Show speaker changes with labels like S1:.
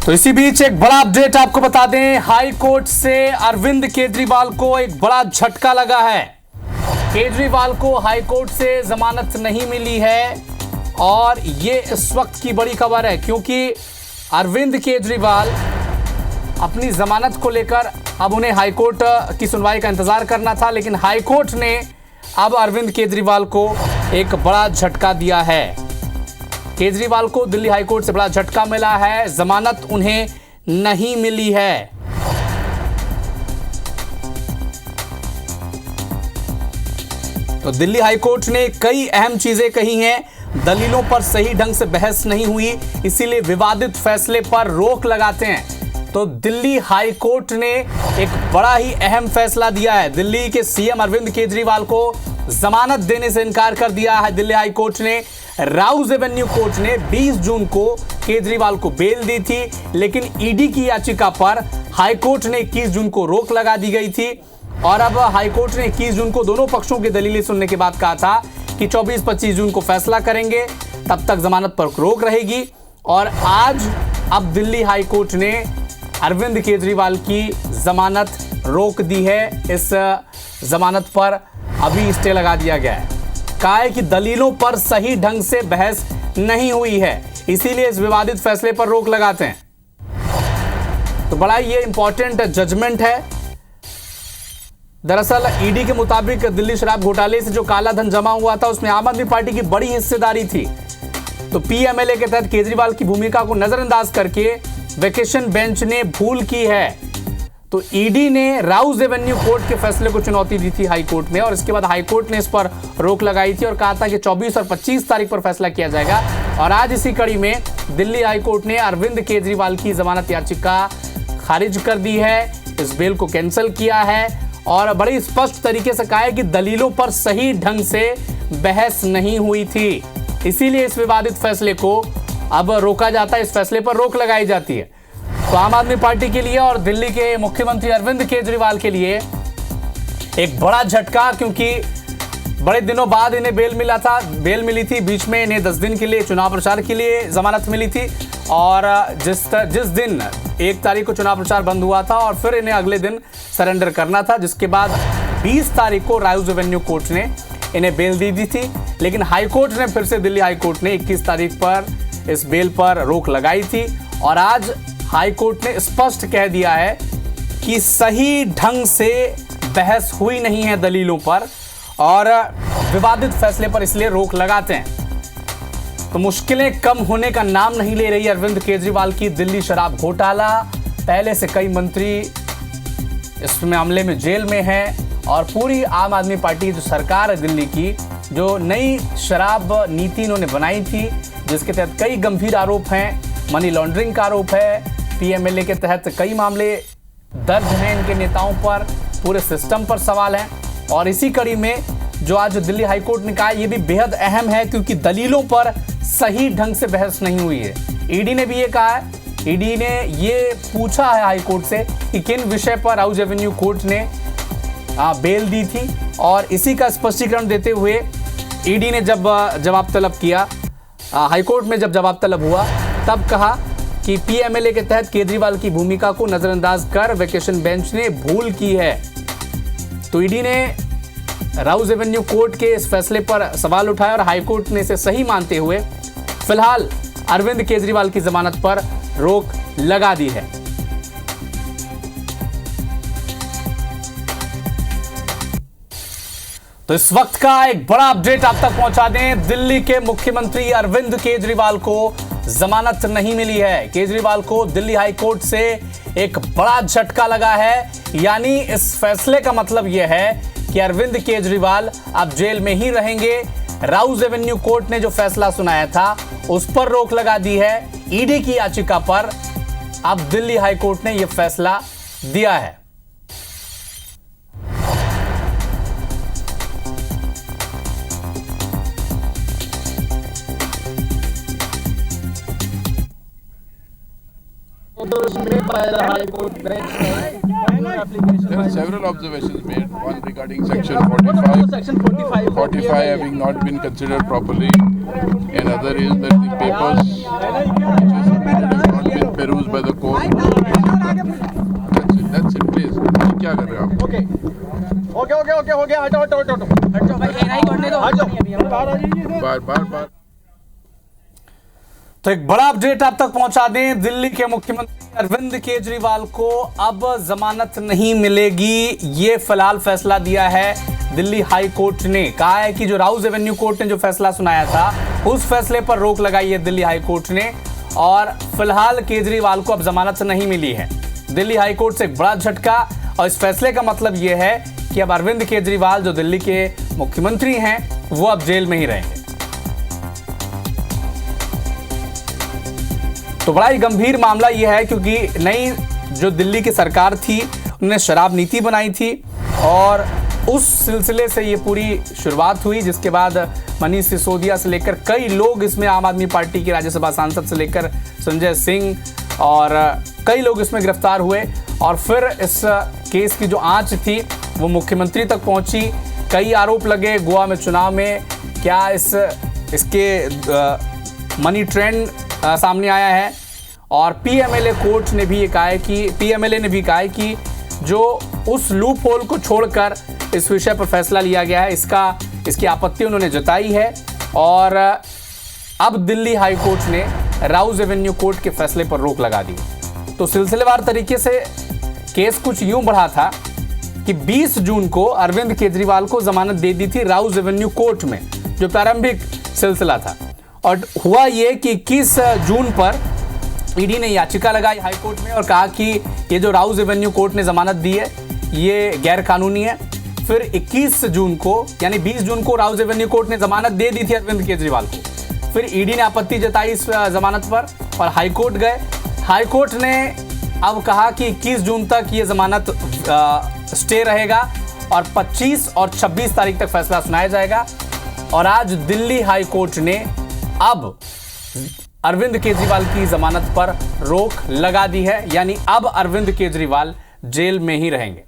S1: तो इसी बीच एक बड़ा अपडेट आपको बता दें, हाई कोर्ट से अरविंद केजरीवाल को एक बड़ा झटका लगा है। केजरीवाल को हाई कोर्ट से जमानत नहीं मिली है और ये इस वक्त की बड़ी खबर है, क्योंकि अरविंद केजरीवाल अपनी जमानत को लेकर अब उन्हें हाई कोर्ट की सुनवाई का इंतजार करना था, लेकिन हाई कोर्ट ने अब अरविंद केजरीवाल को एक बड़ा झटका दिया है। केजरीवाल को दिल्ली हाई कोर्ट से बड़ा झटका मिला है, जमानत उन्हें नहीं मिली है। तो दिल्ली हाई कोर्ट ने कई अहम चीजें कही हैं, दलीलों पर सही ढंग से बहस नहीं हुई, इसीलिए विवादित फैसले पर रोक लगाते हैं। तो दिल्ली हाई कोर्ट ने एक बड़ा ही अहम फैसला दिया है। दिल्ली के सीएम अरविंद केजरीवाल को जमानत देने से इनकार कर दिया है दिल्ली हाई कोर्ट ने। राउज एवेन्यू कोर्ट ने 20 जून को केजरीवाल को बेल दी थी, लेकिन ईडी की याचिका पर हाई कोर्ट ने 21 जून को रोक लगा दी गई थी। और अब हाई कोर्ट ने 21 जून को दोनों पक्षों की दलीलें सुनने के बाद कहा था कि 24-25 जून को फैसला करेंगे, तब तक जमानत पर रोक रहेगी। और आज अब दिल्ली हाई कोर्ट ने अरविंद केजरीवाल की जमानत रोक दी है। इस जमानत पर अभी स्टे लगा दिया गया है। कहा है कि दलीलों पर सही ढंग से बहस नहीं हुई है, इसीलिए इस विवादित फैसले पर रोक लगाते हैं। तो बड़ा ये इंपॉर्टेंट जजमेंट है। दरअसल ईडी के मुताबिक दिल्ली शराब घोटाले से जो काला धन जमा हुआ था, उसमें आम आदमी पार्टी की बड़ी हिस्सेदारी थी। तो पीएमएलए के तहत केजरीवाल की भूमिका को नजरअंदाज करके वेकेशन बेंच ने भूल की है। तो ईडी ने राउज एवेन्यू कोर्ट के फैसले को चुनौती दी थी हाई कोर्ट में, और इसके बाद हाई कोर्ट ने इस पर रोक लगाई थी और कहा था कि 24 और 25 तारीख पर फैसला किया जाएगा। और आज इसी कड़ी में दिल्ली हाई कोर्ट ने अरविंद केजरीवाल की जमानत याचिका खारिज कर दी है, इस बेल को कैंसिल किया है और बड़ी स्पष्ट तरीके से कहा है कि दलीलों पर सही ढंग से बहस नहीं हुई थी, इसीलिए इस विवादित फैसले को अब रोका जाता है, इस फैसले पर रोक लगाई जाती है। तो आम आदमी पार्टी के लिए और दिल्ली के मुख्यमंत्री अरविंद केजरीवाल के लिए एक बड़ा झटका, क्योंकि बड़े दिनों बाद इन्हें बेल मिली थी। बीच में इन्हें 10 दिन के लिए चुनाव प्रचार के लिए जमानत मिली थी, और जिस दिन 1 तारीख को चुनाव प्रचार बंद हुआ था और फिर इन्हें अगले दिन सरेंडर करना था, जिसके बाद 20 तारीख को राउज एवेन्यू कोर्ट ने इन्हें बेल दी थी। लेकिन हाई कोर्ट ने फिर से दिल्ली हाई कोर्ट ने 21 तारीख पर इस बेल पर रोक लगाई थी, और आज हाई कोर्ट ने स्पष्ट कह दिया है कि सही ढंग से बहस हुई नहीं है दलीलों पर, और विवादित फैसले पर इसलिए रोक लगाते हैं। तो मुश्किलें कम होने का नाम नहीं ले रही अरविंद केजरीवाल की दिल्ली शराब घोटाला। पहले से कई मंत्री इस मामले में जेल में हैं, और पूरी आम आदमी पार्टी जो सरकार है दिल्ली की, जो नई शराब नीति इन्होंने बनाई थी, जिसके तहत कई गंभीर आरोप हैं, मनी लॉन्ड्रिंग का आरोप है, पीएमएलए के तहत कई मामले दर्ज हैं इनके नेताओं पर, पूरे सिस्टम पर सवाल है। और इसी कड़ी में जो आज दिल्ली हाई कोर्ट ने कहा, यह भी बेहद अहम है, क्योंकि दलीलों पर सही ढंग से बहस नहीं हुई है। ईडी ने भी ये कहा है, ईडी ने ये पूछा है हाई कोर्ट से कि किन विषय पर राउज एवेन्यू कोर्ट ने बेल दी थी, और इसी का स्पष्टीकरण देते हुए ईडी ने जब जवाब तलब किया, हाई कोर्ट में जब जवाब तलब हुआ, तब कहा कि पीएमएलए के तहत केजरीवाल की भूमिका को नजरअंदाज कर वेकेशन बेंच ने भूल की है। तो ईडी ने राउज एवेन्यू कोर्ट के इस फैसले पर सवाल उठाया और हाई कोर्ट ने इसे सही मानते हुए फिलहाल अरविंद केजरीवाल की जमानत पर रोक लगा दी है। तो इस वक्त का एक बड़ा अपडेट आप तक पहुंचा दें, दिल्ली के मुख्यमंत्री अरविंद केजरीवाल को जमानत नहीं मिली है। केजरीवाल को दिल्ली हाई कोर्ट से एक बड़ा झटका लगा है, यानी इस फैसले का मतलब यह है कि अरविंद केजरीवाल अब जेल में ही रहेंगे। राउज एवेन्यू कोर्ट ने जो फैसला सुनाया था, उस पर रोक लगा दी है। ईडी की याचिका पर अब दिल्ली हाई कोर्ट ने यह फैसला दिया है।
S2: Made by the High Court bench.
S3: There are several observations made. One regarding Section 45.
S2: Section 45.
S3: 45 having not been considered properly. Another is that the papers which are submitted have not been perused by the क्या कर रहे हो आप?
S2: Okay okay okay okay हो गया, हटो हटो हटो हट जाओ भाई, नहीं करने दो, हट जाओ, बाहर आ जाइए।
S3: बार बार बार
S1: तो एक बड़ा अपडेट आप तक पहुंचा दें, दिल्ली के मुख्यमंत्री अरविंद केजरीवाल को अब जमानत नहीं मिलेगी, ये फिलहाल फैसला दिया है दिल्ली हाई कोर्ट ने। कहा है कि जो राउज एवेन्यू कोर्ट ने जो फैसला सुनाया था उस फैसले पर रोक लगाई है दिल्ली हाई कोर्ट ने, और फिलहाल केजरीवाल को अब जमानत नहीं मिली है। दिल्ली हाई कोर्ट से एक बड़ा झटका, और इस फैसले का मतलब यह है कि अब अरविंद केजरीवाल जो दिल्ली के मुख्यमंत्री हैं वो अब जेल में ही रहेंगे। तो बड़ा ही गंभीर मामला यह है, क्योंकि नई जो दिल्ली की सरकार थी उन्होंने शराब नीति बनाई थी, और उस सिलसिले से ये पूरी शुरुआत हुई, जिसके बाद मनीष सिसोदिया से लेकर कई लोग इसमें, आम आदमी पार्टी के राज्यसभा सांसद से लेकर संजय सिंह और कई लोग इसमें गिरफ्तार हुए, और फिर इस केस की जो आंच थी वो मुख्यमंत्री तक पहुंची। कई आरोप लगे गोवा में चुनाव में, क्या इसके मनी ट्रेंड सामने आया है, और पीएमएलए कोर्ट ने भी ये कहा है कि पीएमएलए ने भी कहा है कि जो उस लूप होल को छोड़कर इस विषय पर फैसला लिया गया है, इसकी आपत्ति उन्होंने जताई है, और अब दिल्ली हाई कोर्ट ने राउज एवेन्यू कोर्ट के फैसले पर रोक लगा दी। तो सिलसिलेवार तरीके से केस कुछ यूं बढ़ा था कि 20 जून को अरविंद केजरीवाल को जमानत दे दी थी राउज एवेन्यू कोर्ट में, जो प्रारंभिक सिलसिला था, और हुआ ये कि 21 जून पर ईडी ने याचिका लगाई हाई कोर्ट में और कहा कि ये जो राउज एवेन्यू कोर्ट ने जमानत दी है ये गैर कानूनी है। फिर 21 जून को यानी 20 जून को राउज एवेन्यू कोर्ट ने जमानत दे दी थी अरविंद केजरीवाल को। फिर ईडी ने आपत्ति जताई इस जमानत पर और हाई कोर्ट गए। हाई कोर्ट ने अब कहा कि 21 जून तक ये जमानत स्टे रहेगा और 25 और 26 तारीख तक फैसला सुनाया जाएगा। और आज दिल्ली हाई कोर्ट ने अब अरविंद केजरीवाल की जमानत पर रोक लगा दी है, यानी अब अरविंद केजरीवाल जेल में ही रहेंगे।